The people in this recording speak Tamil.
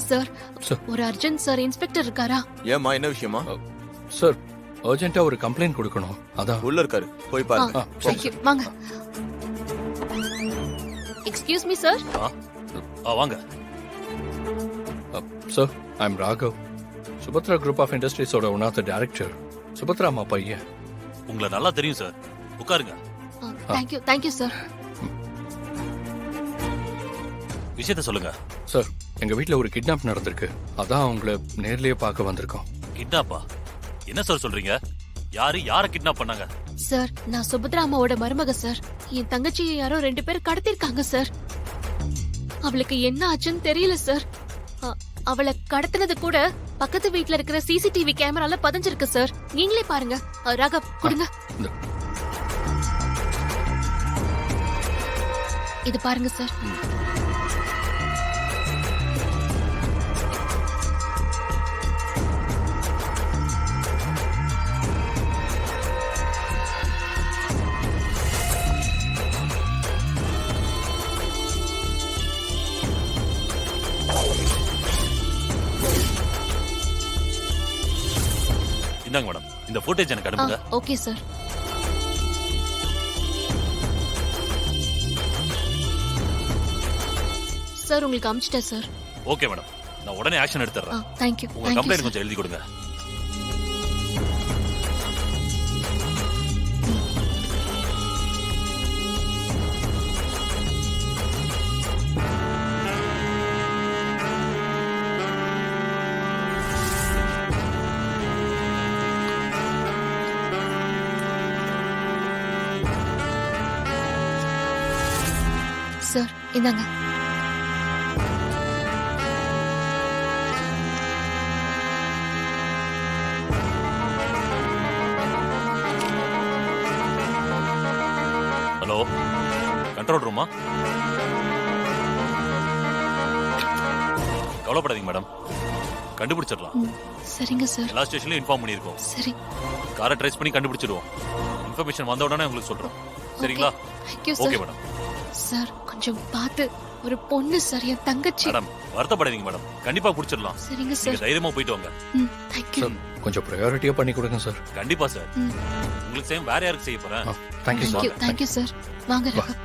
சார். சார். ஒரு அர்ஜென்ட் சார். இன்ஸ்பெக்டர் இருக்காரா? ஏம்மா என்ன விஷயமா? சார் அர்ஜென்ட்டா ஒரு கம்ப்ளைண்ட் கொடுக்கணும். அதான் உள்ள இருக்காரு, போய் பாருங்க. Thank you. வாங்க. Excuse me sir. வாங்க. Sir I am Raghav, Subhadra group of இண்டஸ்ட்ரீஸோட one of the director. Subhadra அம்மா பையன். உங்களை நல்லா தெரியும் சார், உட்காருங்க. Thank you sir. விஷயத்த சொல்லுங்க. சார் எங்க வீட்ல ஒரு கிட்னாப் நடந்திருக்கு, அதான் உங்களை நேர்லயே பார்க்க வந்திருக்கோம். கிட்னாப்பா? என்ன சார் சொல்றீங்க? யார கிட்னாப் பண்ணாங்க? சார் நான் சுபத்ரா அம்மாவோட மருமக சார். என் தங்கச்சியை யாரோ 2 பேர் கடத்திருக்காங்க சார். அவளுக்கு என்ன ஆச்சுன்னு தெரியல சார். அவளை கடத்தினது கூட பக்கத்து வீட்ல இருக்கிற சிசிடிவி கேமரால பதிஞ்சிருக்கு சார். நீங்களே பாருங்க. ராகவ் கொடுங்க. இது பாருங்க சார். இந்தாங்க மேடம், இந்த ஃபுட்டேஜ் எனக்கு அனுப்புங்க. Okay sir. சார் உங்களுக்கு அனுப்பிச்சிட்டேன் சார். ஓகே மேடம், நான் உடனே ஆக்ஷன் எடுத்துறேன். Thank you. உங்க கம்ப்ளைண்ட் கொஞ்சம் எழுதி கொடுங்க. சார் இந்தாங்க. ஹலோ, கண்ட்ரோல் ரூமா? கவலைப்படாதீங்க மேடம், கண்டுபிடிச்சிடலாம். சரிங்க சார். எல்லா ஸ்டேஷன்லயும் இன்ஃபார்ம் பண்ணியிருக்கோம். சரி. காரை ட்ரேஸ் பண்ணி கண்டுபிடிச்சிடுவோம். இன்ஃபர்மேஷன் வந்த உடனே உங்களுக்கு சொல்றோம். சரிங்களா? Thank you okay sir. Madam. Sir கொஞ்சம் பார்த்து. ஒரு பொண்ணு சார், என் தங்கச்சி. மேடம் வருத்தப்படாதீங்க மேடம், கண்டிப்பா பிடிச்சிடலாம். சரிங்க நீங்க சார். தைரியமா போயிட்டு வாங்க. Thank you. சார் கொஞ்சம் ப்ரையாரிட்டியா பண்ணி கொடுங்க சார். கண்டிப்பா சார். உங்களுக்கு சேம் வேற யாருக்கு செய்ய போறேன். Thank you sir. Thank you sir. வாங்க ராகவ்.